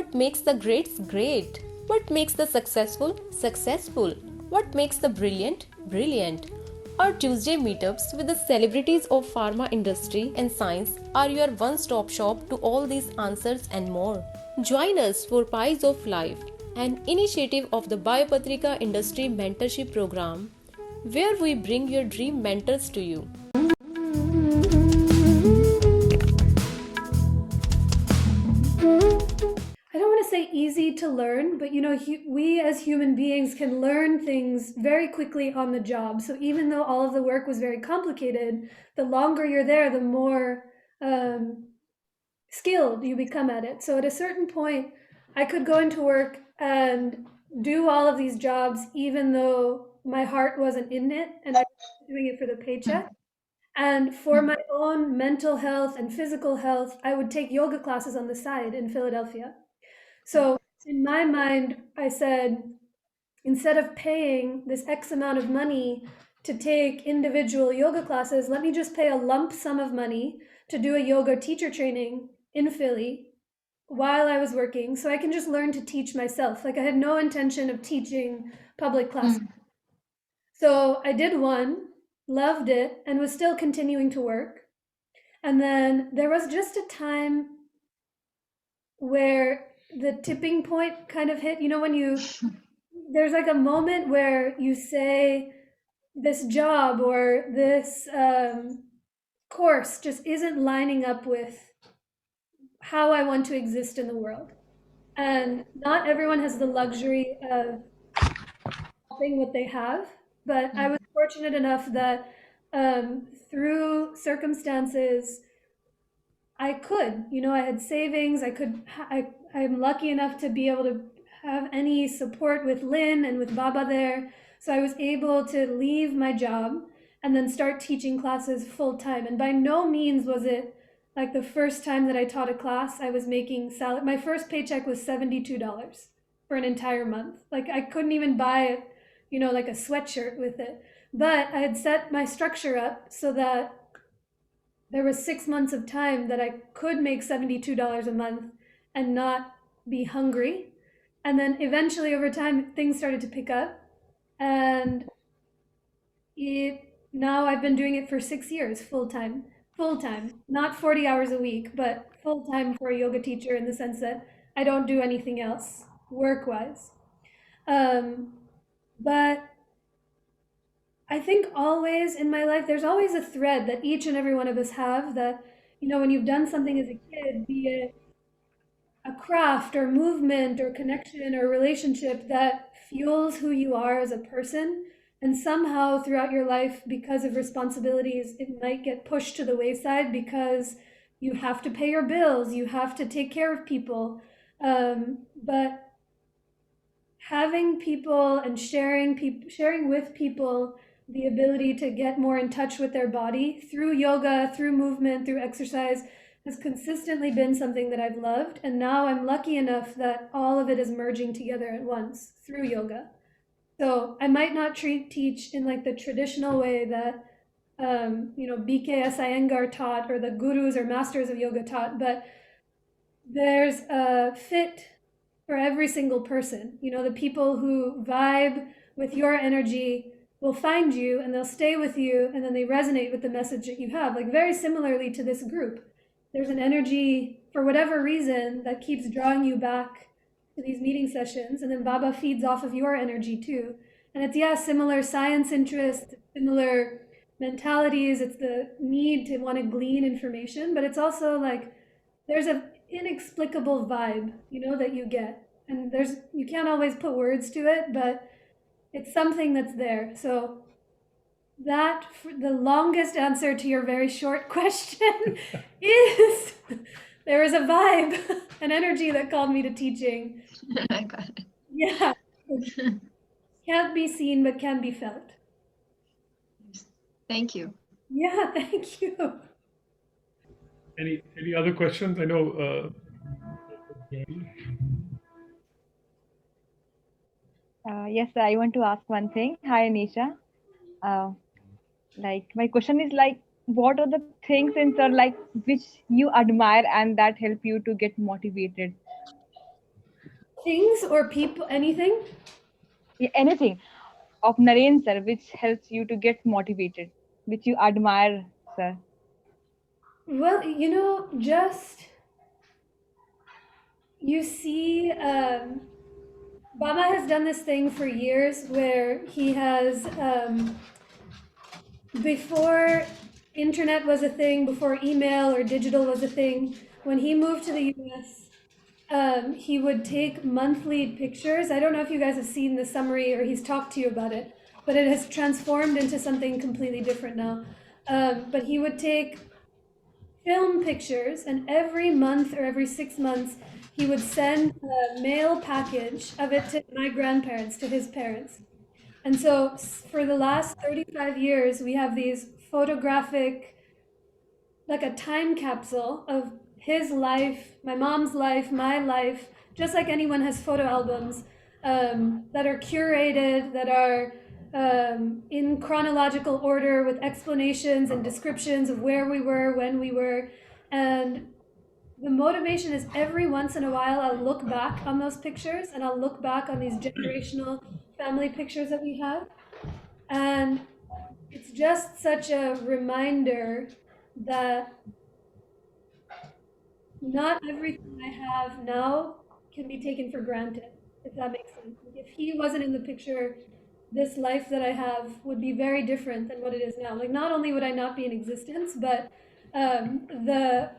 What makes the greats great? What makes the successful successful? What makes the brilliant brilliant? Our Tuesday meetups with the celebrities of pharma industry and science are your one-stop shop to all these answers and more. Join us for Pies of Life, an initiative of the Biopatrika Industry Mentorship Program, where we bring your dream mentors to you. I don't want to say easy to learn, but we as human beings can learn things very quickly on the job. So even though all of the work was very complicated, the longer you're there, the more skilled you become at it. So at a certain point, I could go into work and do all of these jobs, even though my heart wasn't in it and I was doing it for the paycheck. And for my own mental health and physical health, I would take yoga classes on the side in Philadelphia. So in my mind, I said, instead of paying this X amount of money to take individual yoga classes, let me just pay a lump sum of money to do a yoga teacher training in Philly while I was working, so I can just learn to teach myself. Like I had no intention of teaching public classes. So I did one, loved it, and was still continuing to work. And then there was just a time where the tipping point kind of hit. There's like a moment where you say, this job or this course just isn't lining up with how I want to exist in the world. And not everyone has the luxury of having what they have, but I was fortunate enough that through circumstances, I could, I had savings. I'm lucky enough to be able to have any support with Lynn and with Baba there. So I was able to leave my job and then start teaching classes full time. And by no means was it like the first time that I taught a class, I was making salary. My first paycheck was $72 for an entire month. Like I couldn't even buy, like a sweatshirt with it. But I had set my structure up so that there was 6 months of time that I could make $72 a month and not be hungry. And then eventually over time, things started to pick up. And now I've been doing it for 6 years, full time, not 40 hours a week, but full time for a yoga teacher in the sense that I don't do anything else work wise. But I think always in my life, there's always a thread that each and every one of us have that, when you've done something as a kid, be it a craft or movement or connection or relationship that fuels who you are as a person. And somehow throughout your life, because of responsibilities, it might get pushed to the wayside because you have to pay your bills, you have to take care of people. But having people and sharing with people the ability to get more in touch with their body through yoga, through movement, through exercise has consistently been something that I've loved. And now I'm lucky enough that all of it is merging together at once through yoga. So I might not teach in like the traditional way that, BKS Iyengar taught or the gurus or masters of yoga taught, but there's a fit for every single person. The people who vibe with your energy will find you and they'll stay with you and then they resonate with the message that you have. Like very similarly to this group, there's an energy for whatever reason that keeps drawing you back to these meeting sessions, and then Baba feeds off of your energy too. And it's similar science interest, similar mentalities. It's the need to want to glean information, but it's also like there's an inexplicable vibe, that you get. And you can't always put words to it, but it's something that's there. So that, the longest answer to your very short question is there is a vibe, an energy that called me to teaching. I got it. Yeah. Can't be seen, but can be felt. Thank you. Yeah, thank you. Any other questions? I know. Yes, I want to ask one thing. Hi, Anisha. My question is what are the things in which you admire and that help you to get motivated? Things or people, anything? Yeah, anything of Naren sir, which helps you to get motivated, which you admire, sir. Well, just you see, Baba has done this thing for years where he has, before internet was a thing, before email or digital was a thing, when he moved to the US, he would take monthly pictures. I don't know if you guys have seen the summary or he's talked to you about it, but it has transformed into something completely different now. But he would take film pictures, and every month or every 6 months, he would send a mail package of it to my grandparents, to his parents. And so for the last 35 years, we have these photographic, like a time capsule of his life, my mom's life, my life, just like anyone has photo albums that are curated, that are in chronological order with explanations and descriptions of where we were, when we were. And the motivation is every once in a while I'll look back on those pictures and I'll look back on these generational family pictures that we have. And it's just such a reminder that not everything I have now can be taken for granted, if that makes sense. Like, if he wasn't in the picture, this life that I have would be very different than what it is now. Like, not only would I not be in existence, but the,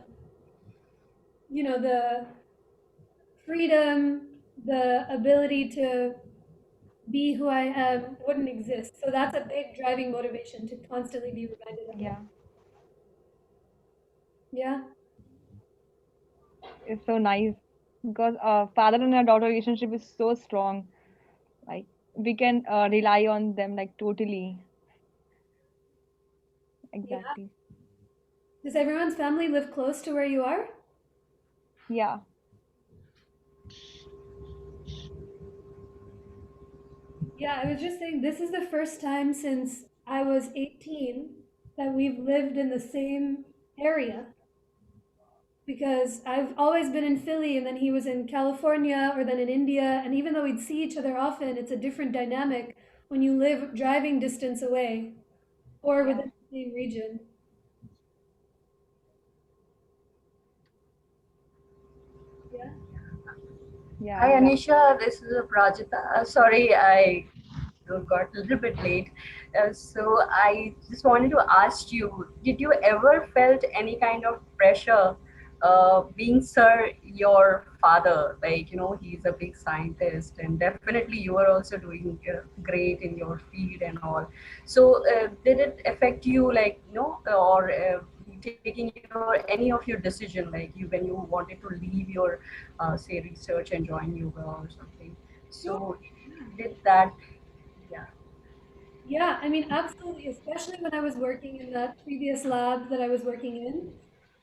the freedom, the ability to be who I am wouldn't exist. So that's a big driving motivation to constantly be reminded of Yeah, that. Yeah. it's so nice because father and a daughter relationship is so strong. Like we can rely on them like totally. Yeah. Exactly. Does everyone's family live close to where you are? Yeah. Yeah, I was just saying, this is the first time since I was 18 that we've lived in the same area, because I've always been in Philly and then he was in California or then in India. And even though we'd see each other often, it's a different dynamic when you live driving distance away or Yeah. within the same region. Yeah. Yeah. Hi Exactly. Anisha, this is Prajita. Sorry, I got a little bit late. So I just wanted to ask you, did you ever felt any kind of pressure being sir your father? Like, he's a big scientist and definitely you are also doing great in your field and all. So did it affect you like, or taking your any of your decision like you when you wanted to leave your say research and join yoga or something. Sure. So did that, yeah. Yeah, I mean, absolutely, especially when I was working in that previous lab that I was working in.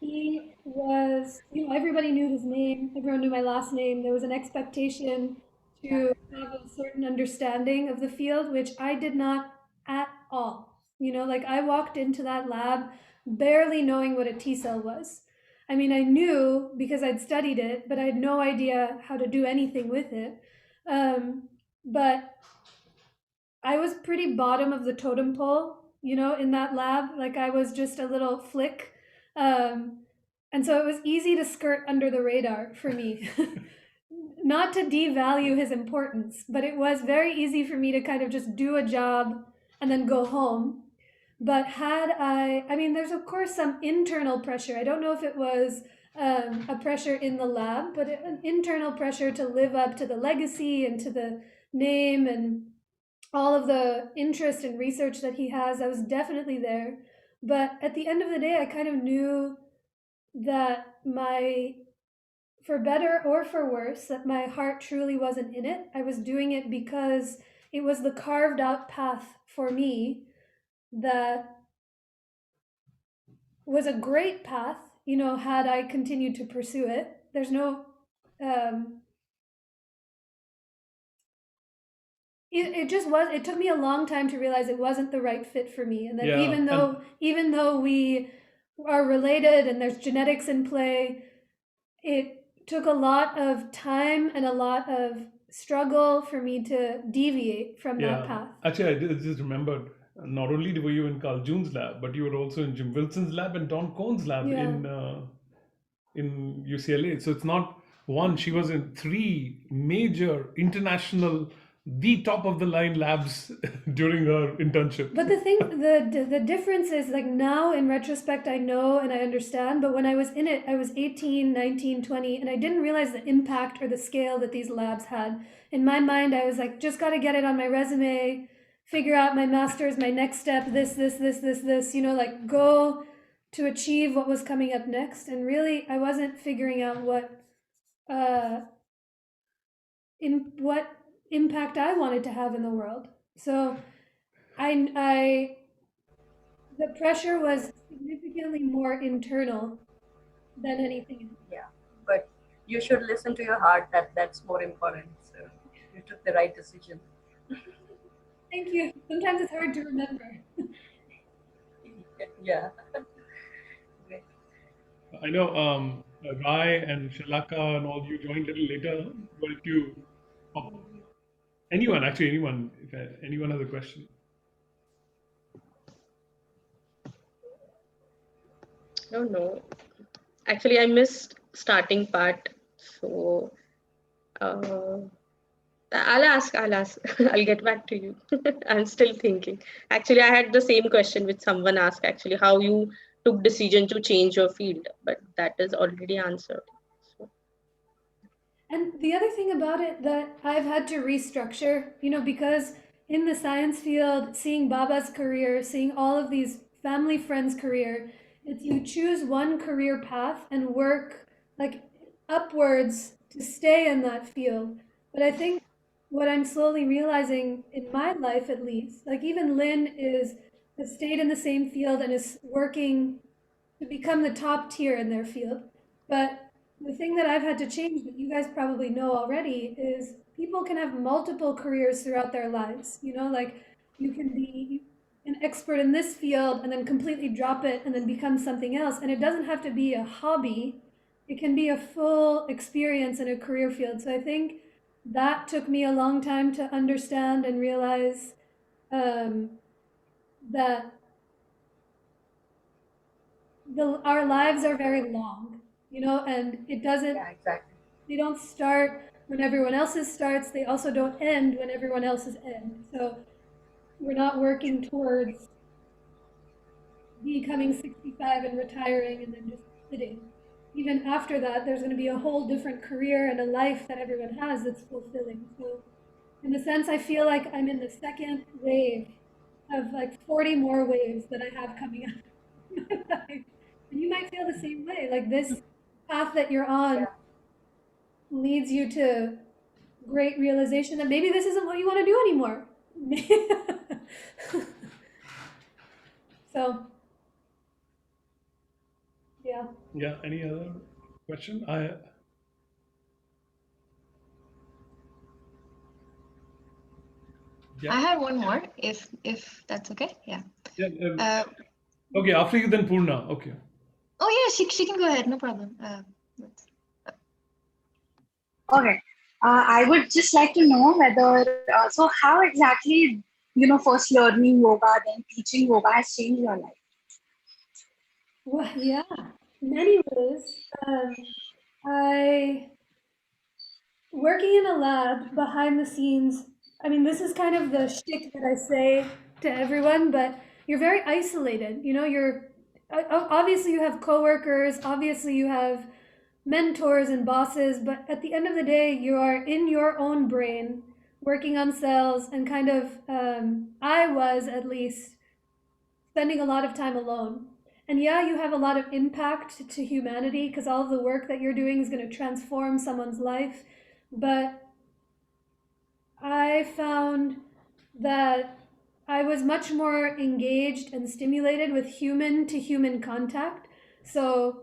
He was, everybody knew his name, everyone knew my last name. There was an expectation Yeah. to have a certain understanding of the field, which I did not at all. Like I walked into that lab barely knowing what a T cell was. I mean, I knew because I'd studied it, but I had no idea how to do anything with it. But I was pretty bottom of the totem pole, in that lab. Like I was just a little flick. Um, and so it was easy to skirt under the radar for me. Not to devalue his importance, but it was very easy for me to kind of just do a job and then go home. But I mean, there's of course some internal pressure. I don't know if it was a pressure in the lab, but an internal pressure to live up to the legacy and to the name and all of the interest and research that he has. I was definitely there. But at the end of the day, I kind of knew that for better or for worse, that my heart truly wasn't in it. I was doing it because it was the carved out path for me that was a great path, had I continued to pursue it. There's no, um, it just was, it took me a long time to realize it wasn't the right fit for me. And that Yeah, even though we are related and there's genetics in play, it took a lot of time and a lot of struggle for me to deviate from that Yeah. path. Actually, I just remembered. Not only were you in Carl June's lab, but you were also in Jim Wilson's lab and Don Cohn's lab Yeah. in UCLA. So it's not one. She was in three major international, the top of the line labs during her internship. But the difference is, like, now in retrospect, I know and I understand, but when I was in it, I was 18, 19, 20, and I didn't realize the impact or the scale that these labs had. In my mind, I was like, just got to get it on my resume, figure out my master's, my next step, this, like go to achieve what was coming up next. And really, I wasn't figuring out what impact I wanted to have in the world. So I the pressure was significantly more internal than anything else. Yeah, but you should listen to your heart. That's more important. So you took the right decision. Thank you. Sometimes it's hard to remember. Yeah. Great. I know Rai and Shalaka and all you joined a little later. But if you, oh, anyone, actually anyone, if anyone has a question. No. Actually, I missed starting part, so I'll ask. I'll get back to you. I'm still thinking. Actually, I had the same question which someone asked. Actually, how you took decision to change your field, but that is already answered. So, And the other thing about it that I've had to restructure, because in the science field, seeing Baba's career, seeing all of these family friends' career, it's you choose one career path and work like upwards to stay in that field. But I think what I'm slowly realizing in my life, at least, like even Lynn has stayed in the same field and is working to become the top tier in their field. But the thing that I've had to change that you guys probably know already is people can have multiple careers throughout their lives. Like you can be an expert in this field and then completely drop it and then become something else. And it doesn't have to be a hobby, it can be a full experience in a career field. So I think that took me a long time to understand and realize that our lives are very long, and it doesn't, Yeah, exactly. they don't start when everyone else's starts. They also don't end when everyone else's end. So we're not working towards becoming 65 and retiring and then just sitting. Even after that, there's going to be a whole different career and a life that everyone has that's fulfilling. So in a sense, I feel like I'm in the second wave of like 40 more waves that I have coming up. And you might feel the same way. Like this path that you're on Yeah. leads you to great realization that maybe this isn't what you want to do anymore. So, yeah. Yeah, any other question? Yeah. I had one more, if that's okay. Yeah. Yeah. Okay, after you, then Purna. Okay. Oh yeah, she can go ahead. No problem. Okay. I would just like to know whether, so how exactly, first learning yoga, then teaching yoga has changed your life? Well, yeah, many ways. I working in a lab behind the scenes. I mean, this is kind of the shtick that I say to everyone, but you're very isolated. You're obviously you have coworkers, obviously you have mentors and bosses, but at the end of the day, you are in your own brain working on cells and kind of, I was at least spending a lot of time alone. And yeah, you have a lot of impact to humanity because all of the work that you're doing is going to transform someone's life. But I found that I was much more engaged and stimulated with human to human contact. So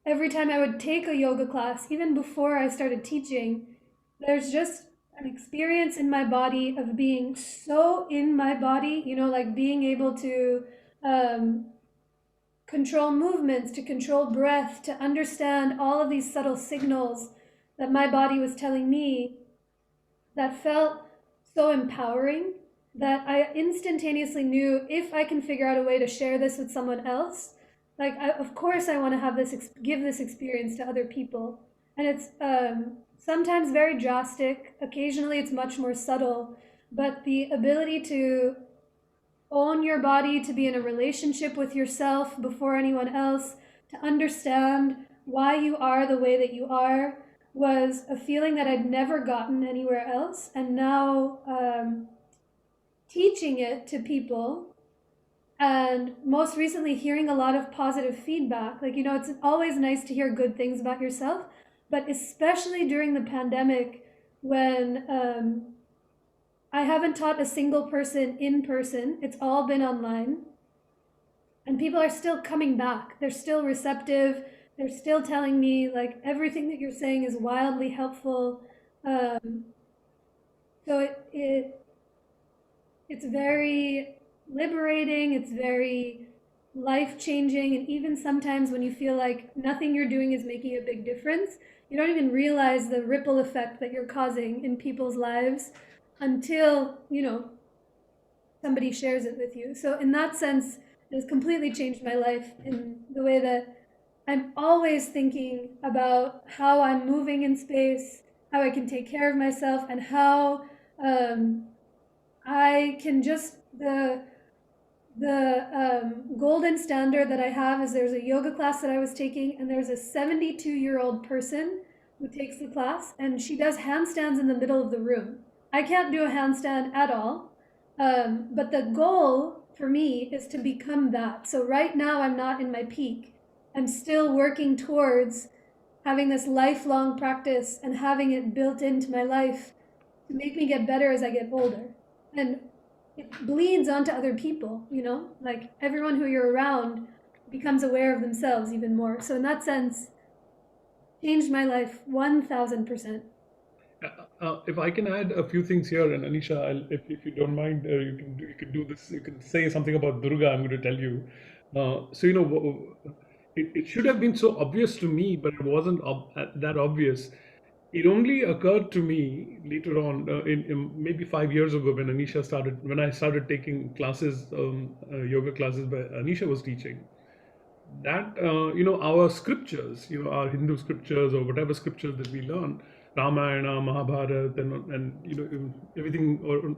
every time I would take a yoga class, even before I started teaching, there's just an experience in my body of being so in my body, like being able to control movements, to control breath, to understand all of these subtle signals that my body was telling me that felt so empowering that I instantaneously knew if I can figure out a way to share this with someone else, like of course I want to have this give this experience to other people. And it's sometimes very drastic, occasionally it's much more subtle, but the ability to own your body, to be in a relationship with yourself before anyone else, to understand why you are the way that you are, was a feeling that I'd never gotten anywhere else. And now teaching it to people, and most recently hearing a lot of positive feedback. Like, it's always nice to hear good things about yourself, but especially during the pandemic when I haven't taught a single person in person. It's all been online. And people are still coming back. They're still receptive. They're still telling me, like, everything that you're saying is wildly helpful. So it's very liberating. It's very life-changing. And even sometimes when you feel like nothing you're doing is making a big difference, you don't even realize the ripple effect that you're causing in people's lives until, somebody shares it with you. So in that sense, it has completely changed my life in the way that I'm always thinking about how I'm moving in space, how I can take care of myself, and how I can just the golden standard that I have is there's a yoga class that I was taking, and there's a 72-year-old person who takes the class, and she does handstands in the middle of the room. I can't do a handstand at all, but the goal for me is to become that. So right now I'm not in my peak. I'm still working towards having this lifelong practice and having it built into my life to make me get better as I get older. And it bleeds onto other people, like everyone who you're around becomes aware of themselves even more. So in that sense, changed my life 1000%. If I can add a few things here, and Anisha, if you don't mind, you can do this. You can say something about Durga. I'm going to tell you. It should have been so obvious to me, but it wasn't that obvious. It only occurred to me later on, in maybe 5 years ago, when I started taking classes, yoga classes by Anisha was teaching. That our scriptures, our Hindu scriptures or whatever scriptures that we learn, Ramayana, Mahabharata, and everything,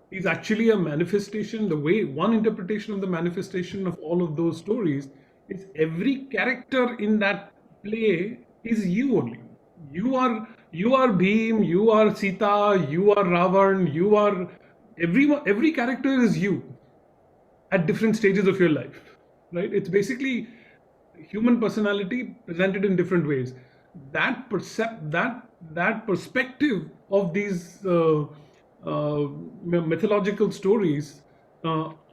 is actually a manifestation. The way one interpretation of the manifestation of all of those stories is every character in that play is you only. You are Bhim, you are Sita, you are Ravan, you are everyone. Every character is you at different stages of your life, right? It's basically human personality presented in different ways. That perspective of these mythological stories,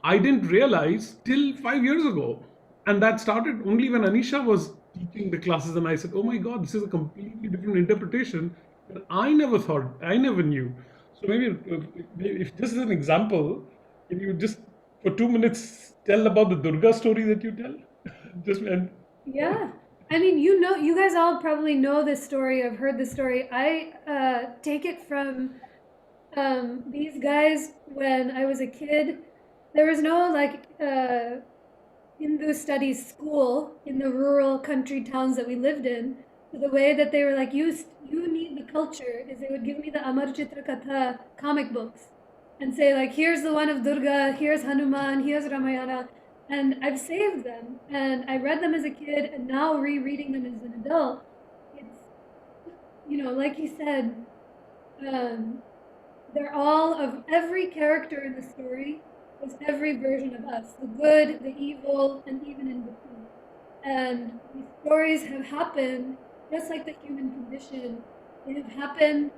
I didn't realize till 5 years ago, and that started only when Anisha was teaching the classes, and I said, "Oh my God, this is a completely different interpretation that I never thought, I never knew." So maybe if this is an example, can you just for 2 minutes tell about the Durga story that you tell? Just and Yeah. I mean, you guys all probably know this story. I've heard this story. I take it from these guys when I was a kid. There was no Hindu studies school in the rural country towns that we lived in. So the way that they were like, you need the culture, is they would give me the Amar Chitra Katha comic books and say, like, here's the one of Durga, here's Hanuman, here's Ramayana. And I've saved them, and I read them as a kid, and now rereading them as an adult, it's, like you said, they're all of every character in the story is every version of us, the good, the evil, and even in between. And these stories have happened just like the human condition. They have happened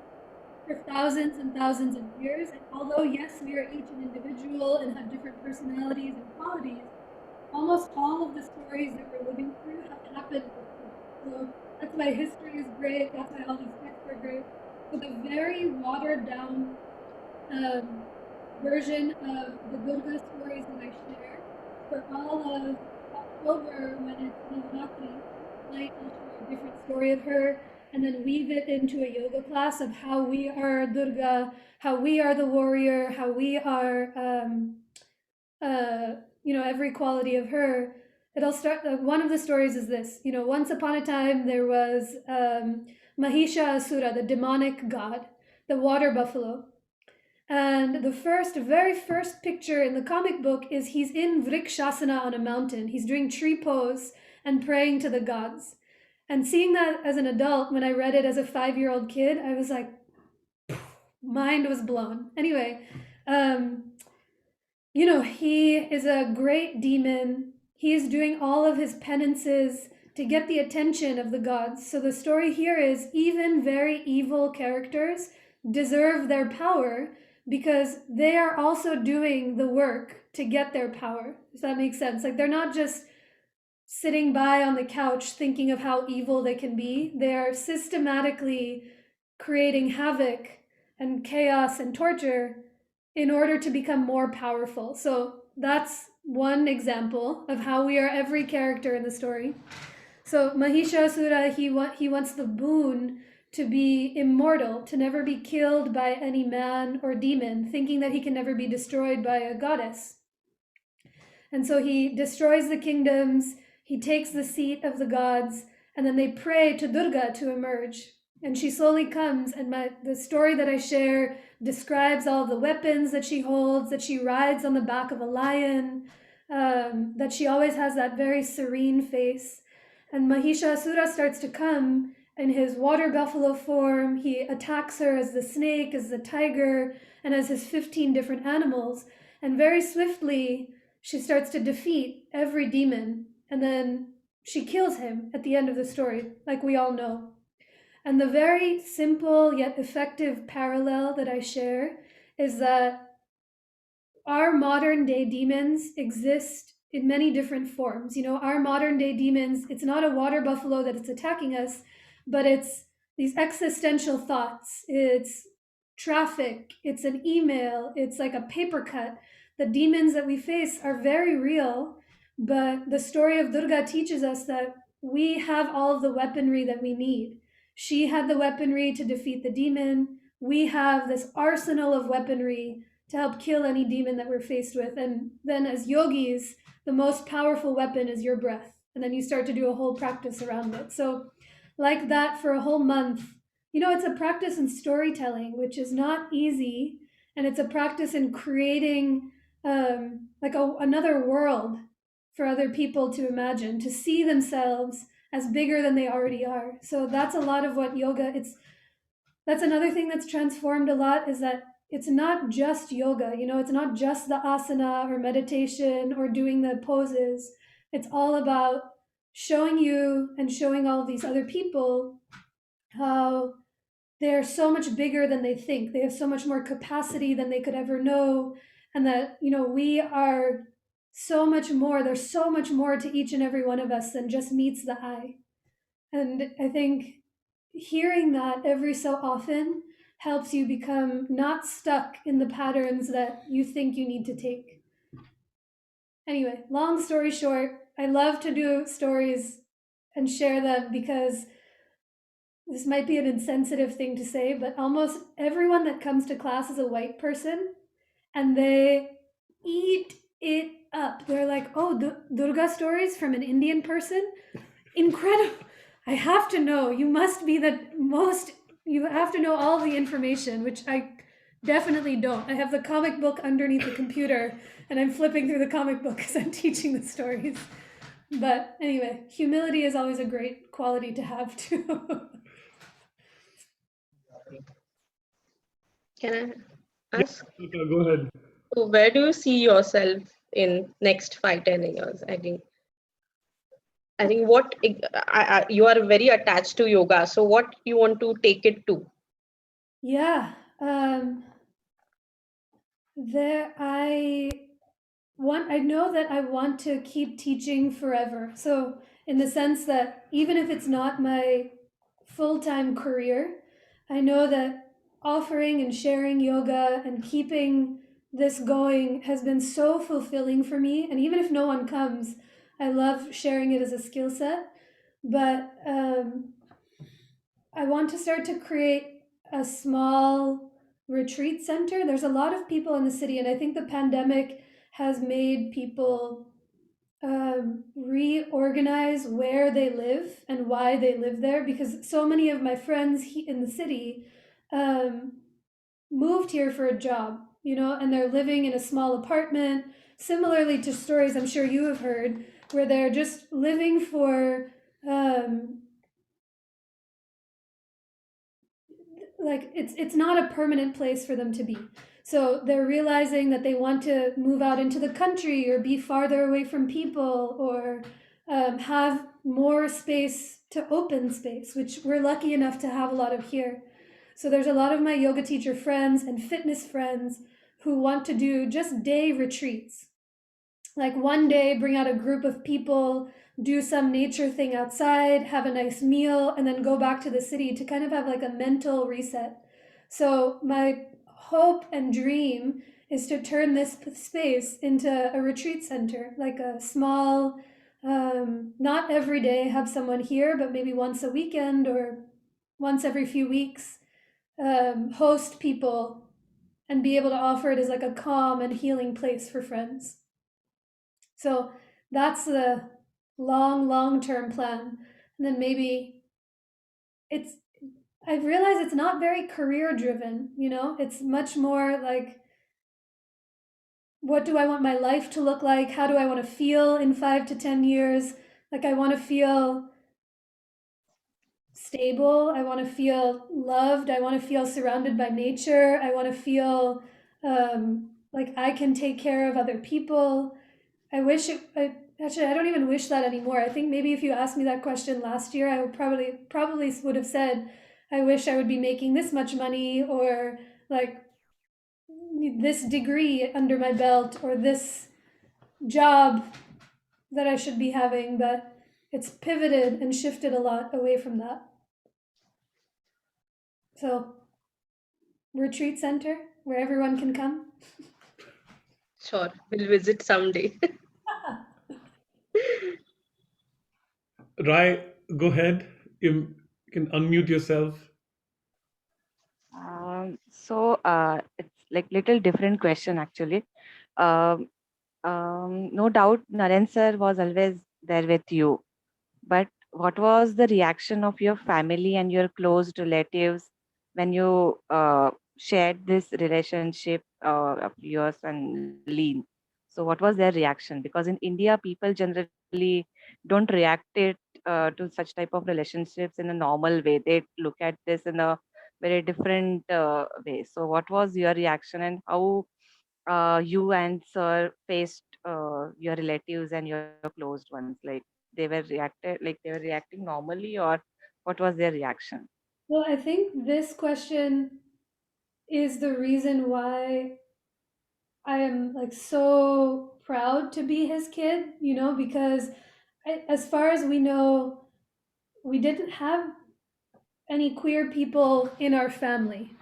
for thousands and thousands of years. And although, yes, we are each an individual and have different personalities and qualities, almost all of the stories that we're living through have happened before. So that's why history is great. That's why all these texts are great. So the very watered down version of the Durga stories that I share for all of October when it's Navratri, tonight I'll share a different story of her. and then weave it into a yoga class of how we are Durga, how we are the warrior, how we are, every quality of her. It'll start. One of the stories is this. Once upon a time there was Mahisha Asura, the demonic god, the water buffalo. And the very first picture in the comic book is he's in Vrikshasana on a mountain. He's doing tree pose and praying to the gods. And seeing that as an adult, when I read it as a 5-year-old kid, I was like, mind was blown. Anyway, he is a great demon. He is doing all of his penances to get the attention of the gods. So the story here is even very evil characters deserve their power because they are also doing the work to get their power. Does that make sense? Like they're not just sitting by on the couch thinking of how evil they can be. They are systematically creating havoc and chaos and torture in order to become more powerful. So that's one example of how we are every character in the story. So Mahishasura, he wants the boon to be immortal, to never be killed by any man or demon, thinking that he can never be destroyed by a goddess. And so he destroys the kingdoms, he takes the seat of the gods, and then they pray to Durga to emerge. And she slowly comes, and the story that I share describes all the weapons that she holds, that she rides on the back of a lion, that she always has that very serene face. And Mahishasura starts to come in his water buffalo form. He attacks her as the snake, as the tiger, and as his 15 different animals. And very swiftly, she starts to defeat every demon. And then she kills him at the end of the story, like we all know. And the very simple yet effective parallel that I share is that our modern day demons exist in many different forms. Our modern day demons, it's not a water buffalo that it's attacking us, but it's these existential thoughts. It's traffic, it's an email, it's like a paper cut. The demons that we face are very real, but the story of Durga teaches us that we have all of the weaponry that we need. She had the weaponry to defeat the demon. We have this arsenal of weaponry to help kill any demon that we're faced with. And then as yogis, the most powerful weapon is your breath. And then you start to do a whole practice around it. So like that for a whole month, it's a practice in storytelling, which is not easy. And it's a practice in creating another world for other people to imagine, to see themselves as bigger than they already are. So that's a lot of what yoga, that's another thing that's transformed a lot, is that it's not just yoga, it's not just the asana or meditation or doing the poses. It's all about showing you and showing all of these other people how they're so much bigger than they think. They have so much more capacity than they could ever know. And that, we are so much more. There's so much more to each and every one of us than just meets the eye. And I think hearing that every so often helps you become not stuck in the patterns that you think you need to take. Anyway, long story short, I love to do stories and share them because this might be an insensitive thing to say, but almost everyone that comes to class is a white person and they eat it up. They're like, oh, Durga stories from an Indian person? Incredible. I have to know. You must be you have to know all the information, which I definitely don't. I have the comic book underneath the computer and I'm flipping through the comic book as I'm teaching the stories. But anyway, humility is always a great quality to have too. Can I ask? Yeah, go ahead. So where do you see yourself in next 5-10 years? I think what you are very attached to yoga. So what you want to take it to? Yeah. I know that I want to keep teaching forever. So in the sense that even if it's not my full-time career, I know that offering and sharing yoga and keeping this going has been so fulfilling for me. And even if no one comes, I love sharing it as a skill set. But I want to start to create a small retreat center. There's a lot of people in the city, and I think the pandemic has made people reorganize where they live and why they live there, because so many of my friends in the city um, moved here for a job, and they're living in a small apartment, similarly to stories I'm sure you have heard, where they're just living for um, like it's not a permanent place for them to be. So they're realizing that they want to move out into the country or be farther away from people, or have more space to open space, which we're lucky enough to have a lot of here. So there's a lot of my yoga teacher friends and fitness friends who want to do just day retreats. Like one day, bring out a group of people, do some nature thing outside, have a nice meal, and then go back to the city to kind of have like a mental reset. So, my hope and dream is to turn this space into a retreat center, like a small, not every day have someone here, but maybe once a weekend or once every few weeks, host people and be able to offer it as like a calm and healing place for friends. So that's the long term plan. And then maybe it's, I realize it's not very career driven, it's much more like, what do I want my life to look like? How do I want to feel in 5 to 10 years? Like, I want to feel stable. I want to feel loved. I want to feel surrounded by nature. I want to feel like I can take care of other people. Actually, I don't even wish that anymore. I think maybe if you asked me that question last year, I would probably would have said, I wish I would be making this much money, or like this degree under my belt, or this job that I should be having, but it's pivoted and shifted a lot away from that. So, retreat center where everyone can come. Sure, we'll visit someday. Rai, go ahead. You can unmute yourself. It's like little different question actually. Um, no doubt, Naren sir was always there with you. But what was the reaction of your family and your close relatives when you shared this relationship of yours and Lean? So, what was their reaction? Because in India, people generally don't react it to such type of relationships in a normal way. They look at this in a very different way. So, what was your reaction, and how you and sir faced your relatives and your closed ones? Like they were reacting normally, or what was their reaction? Well, I think this question is the reason why I am like so proud to be his kid, because as far as we know, we didn't have any queer people in our family.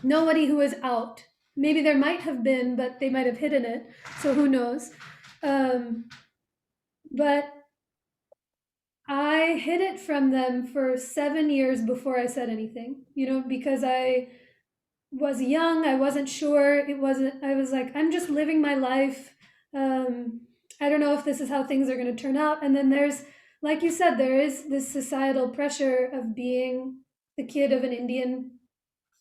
Nobody who was out. Maybe there might have been, but they might have hidden it. So who knows? But I hid it from them for 7 years before I said anything, because I was young. I wasn't sure. I was like, I'm just living my life. I don't know if this is how things are going to turn out. And then there's, like you said, there is this societal pressure of being the kid of an Indian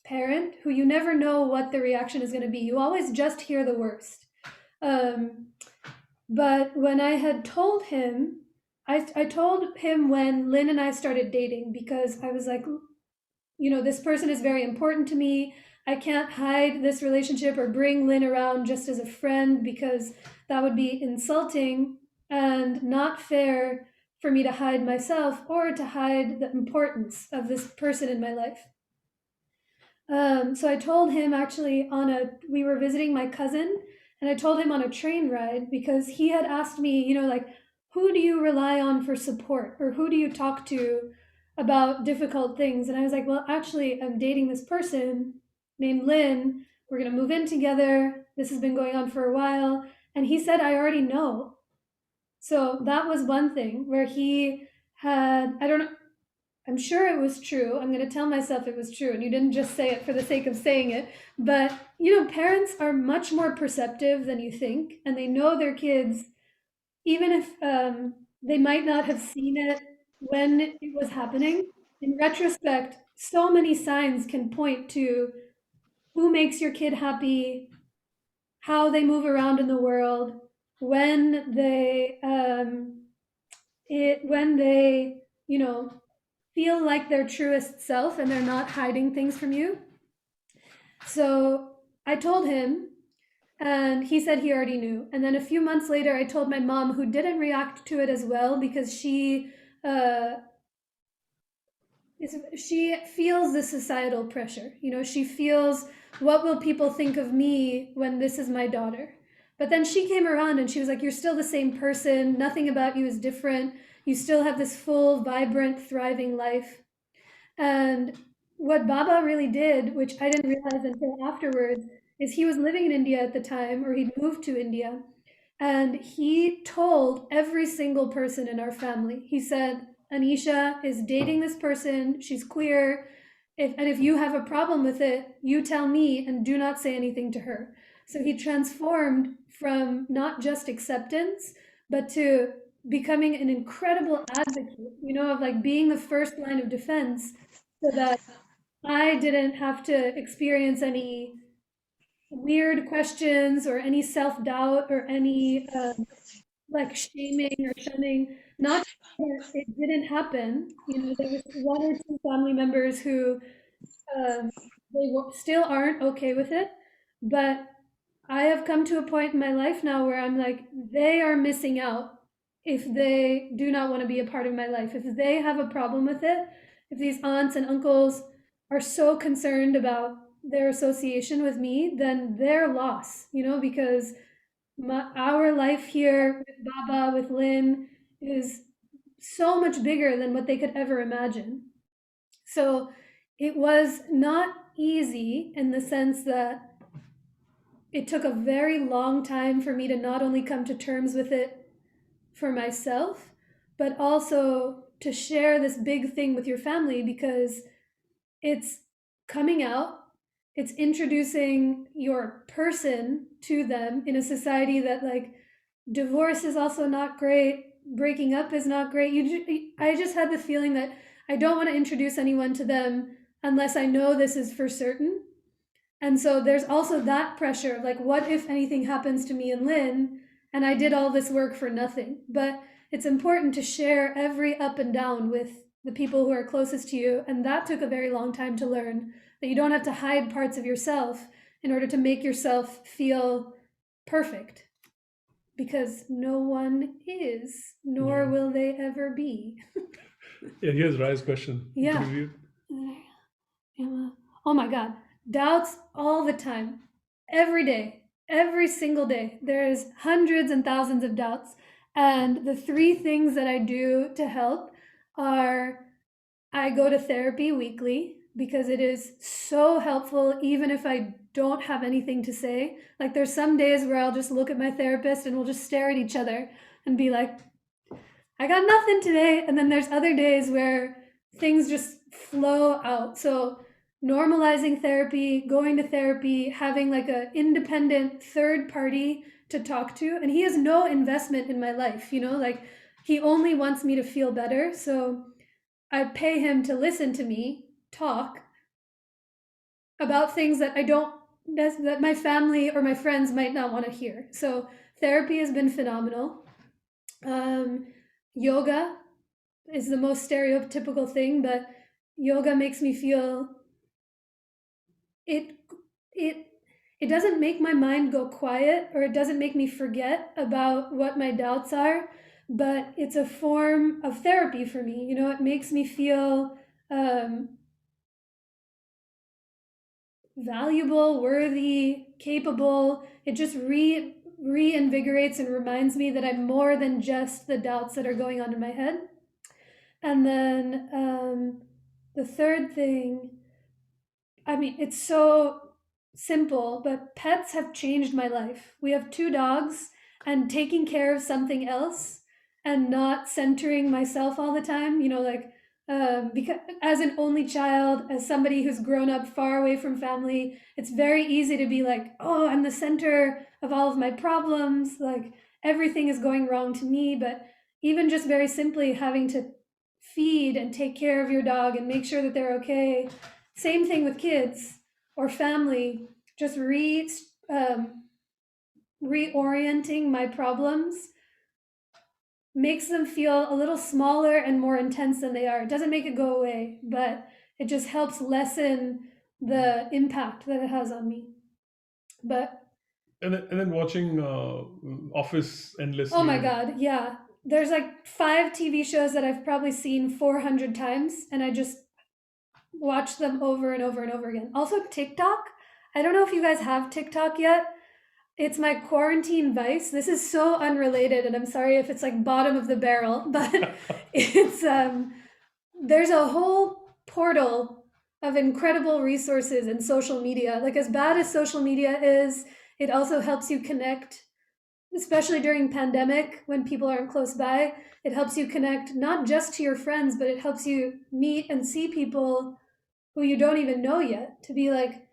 parent who you never know what the reaction is going to be. You always just hear the worst. But when I had told him, I told him when Lynn and I started dating, because I was like, this person is very important to me. I can't hide this relationship or bring Lynn around just as a friend, because that would be insulting and not fair for me to hide myself or to hide the importance of this person in my life. So I told him actually we were visiting my cousin, and I told him on a train ride, because he had asked me, like, who do you rely on for support, or who do you talk to about difficult things? And I was like, well, actually, I'm dating this person named Lynn. We're going to move in together. This has been going on for a while. And he said, I already know. So that was one thing where he had, I don't know, I'm sure it was true. I'm going to tell myself it was true, and you didn't just say it for the sake of saying it. But, parents are much more perceptive than you think, and they know their kids, even if they might not have seen it when it was happening. In retrospect, so many signs can point to who makes your kid happy, how they move around in the world, when they feel like their truest self and they're not hiding things from you. So I told him, and he said he already knew. And then a few months later, I told my mom, who didn't react to it as well because she feels the societal pressure. She feels, what will people think of me when this is my daughter? But then she came around and she was like, you're still the same person. Nothing about you is different. You still have this full, vibrant, thriving life. And what Baba really did, which I didn't realize until afterwards, is he was living in India at the time, or he'd moved to India, and he told every single person in our family, he said, Anisha is dating this person, she's queer, if you have a problem with it, you tell me and do not say anything to her. So he transformed from not just acceptance, but to becoming an incredible advocate, of like being the first line of defense so that I didn't have to experience any weird questions or any self-doubt or any like shaming or shunning. Not that it didn't happen. There was one or two family members who still aren't okay with it, but I have come to a point in my life now where I'm like, they are missing out if they do not want to be a part of my life. If they have a problem with it, if these aunts and uncles are so concerned about their association with me, then their loss, because our life here with Baba, with Lynn, is so much bigger than what they could ever imagine. So it was not easy in the sense that it took a very long time for me to not only come to terms with it for myself, but also to share this big thing with your family, because it's coming out, it's introducing your person to them in a society that, like, divorce is also not great, breaking up is not great. I just had the feeling that I don't want to introduce anyone to them unless I know this is for certain. And so there's also that pressure of like, what if anything happens to me and Lynn and I did all this work for nothing? But it's important to share every up and down with the people who are closest to you. And that took a very long time to learn, that you don't have to hide parts of yourself in order to make yourself feel perfect, because no one is, nor will they ever be. Yeah, here's Rai's question. Yeah. Oh my God. Doubts all the time, every day, every single day. There's hundreds and thousands of doubts. And the three things that I do to help are, I go to therapy weekly because it is so helpful, even if I don't have anything to say. Like, there's some days where I'll just look at my therapist and we'll just stare at each other and be like, I got nothing today. And then there's other days where things just flow out. So normalizing therapy, going to therapy, having like an independent third party to talk to. And he has no investment in my life, like, he only wants me to feel better. So I pay him to listen to me talk about things that that my family or my friends might not want to hear. So therapy has been phenomenal. Yoga is the most stereotypical thing, but yoga makes me feel it doesn't make my mind go quiet, or it doesn't make me forget about what my doubts are, but it's a form of therapy for me. It makes me feel valuable, worthy, capable. It just reinvigorates and reminds me that I'm more than just the doubts that are going on in my head. And then the third thing, I mean, it's so simple, but pets have changed my life. We have 2 dogs, and taking care of something else and not centering myself all the time, like, because as an only child, as somebody who's grown up far away from family, it's very easy to be like, oh, I'm the center of all of my problems. Like everything is going wrong to me. But even just very simply having to feed and take care of your dog and make sure that they're okay. Same thing with kids or family. Just reorienting my problems makes them feel a little smaller and more intense than they are. It doesn't make it go away, but it just helps lessen the impact that it has on me. But And then watching Office endlessly. oh my God, yeah. There's like 5 TV shows that I've probably seen 400 times, and I just watch them over and over and over again. Also, TikTok. I don't know if you guys have TikTok yet. It's my quarantine vice. This is so unrelated, and I'm sorry if it's like bottom of the barrel, but it's there's a whole portal of incredible resources in social media. Like as bad as social media is, it also helps you connect, especially during pandemic when people aren't close by. It helps you connect not just to your friends, but it helps you meet and see people who you don't even know yet, to be like,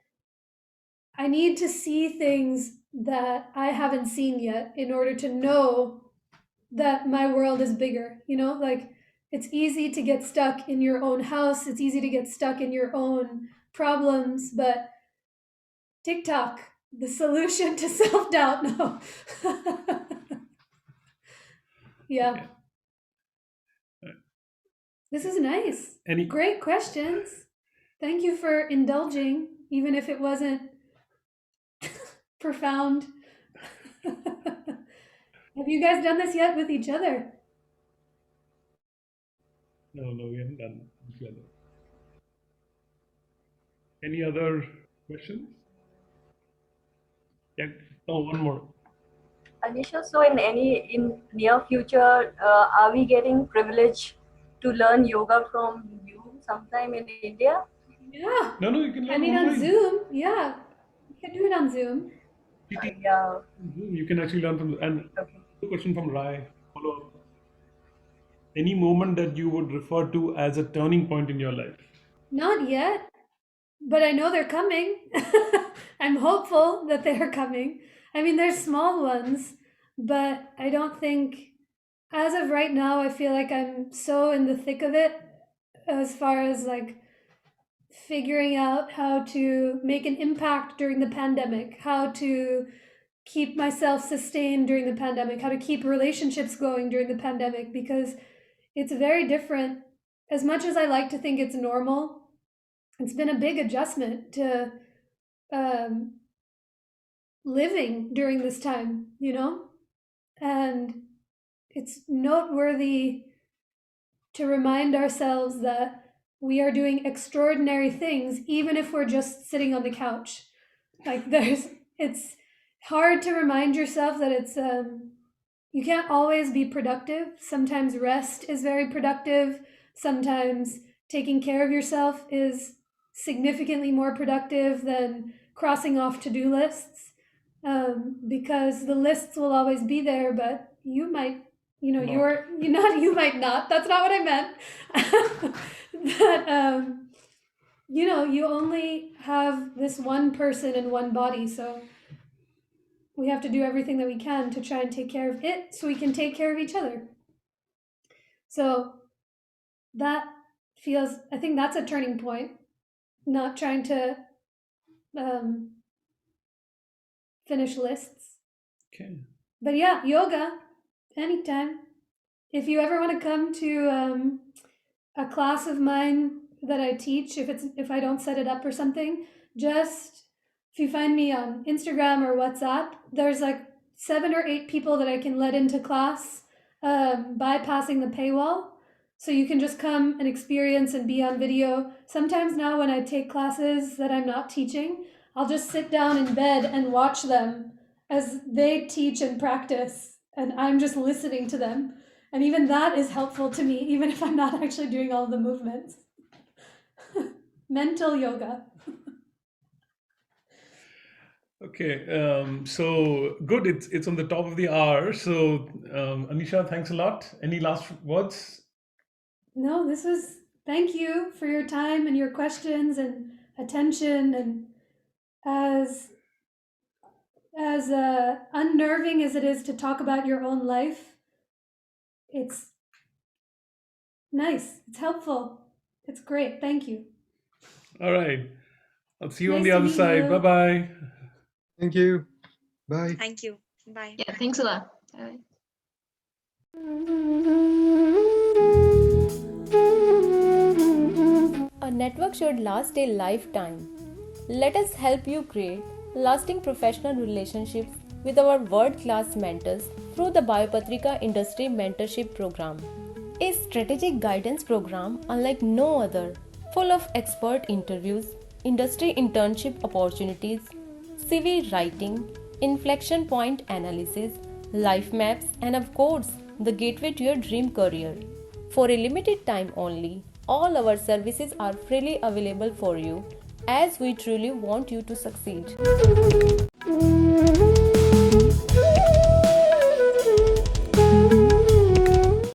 I need to see things that I haven't seen yet in order to know that my world is bigger. You know, like it's easy to get stuck in your own house, it's easy to get stuck in your own problems, but TikTok, the solution to self doubt. No. Yeah. This is nice. Great questions. Thank you for indulging, even if it wasn't profound. Have you guys done this yet with each other? No, we haven't done each other. Any other questions? Yeah. Oh, one more. Anisha, so in near future, are we getting privilege to learn yoga from you sometime in India? Yeah. No, you can learn I mean, online. on Zoom. Yeah. You can do it on Zoom. Yeah. You can actually learn from. And a question from Rai. Follow up. Any moment that you would refer to as a turning point in your life? Not yet, but I know they're coming. I'm hopeful that they're coming. I mean, there's small ones, but I don't think, as of right now, I feel like I'm so in the thick of it as far as like figuring out how to make an impact during the pandemic, how to keep myself sustained during the pandemic, how to keep relationships going during the pandemic, because it's very different. As much as I like to think it's normal, it's been a big adjustment to living during this time, you know? And it's noteworthy to remind ourselves that we are doing extraordinary things, even if we're just sitting on the couch. Like it's hard to remind yourself that it's, you can't always be productive. Sometimes rest is very productive. Sometimes taking care of yourself is significantly more productive than crossing off to-do lists, because the lists will always be there, but you might, you know, you might not. That's not what I meant. But you know, you only have this one person and one body, so we have to do everything that we can to try and take care of it so we can take care of each other. So that feels, I think that's a turning point, not trying to finish lists. Okay. But yeah, yoga, anytime. If you ever want to come to a class of mine that I teach, if I don't set it up or something, just if you find me on Instagram or WhatsApp, there's like 7 or 8 people that I can let into class, bypassing the paywall. So you can just come and experience and be on video. Sometimes now when I take classes that I'm not teaching, I'll just sit down in bed and watch them as they teach and practice, and I'm just listening to them. And even that is helpful to me, even if I'm not actually doing all the movements. Mental yoga. Okay, so good. It's on the top of the hour. So Anisha, thanks a lot. Any last words? No, this was thank you for your time and your questions and attention. And as unnerving as it is to talk about your own life, it's nice. It's helpful. It's great. Thank you. All right. I'll see you on Nice the to other meet side. you. Bye bye. Thank you. Bye. Thank you. Bye. Yeah, thanks a lot. A network should last a lifetime. Let us help you create lasting professional relationships with our world class mentors through the Biopatrika Industry Mentorship Program. A strategic guidance program unlike no other, full of expert interviews, industry internship opportunities, CV writing, inflection point analysis, life maps, and of course, the gateway to your dream career. For a limited time only, all our services are freely available for you as we truly want you to succeed.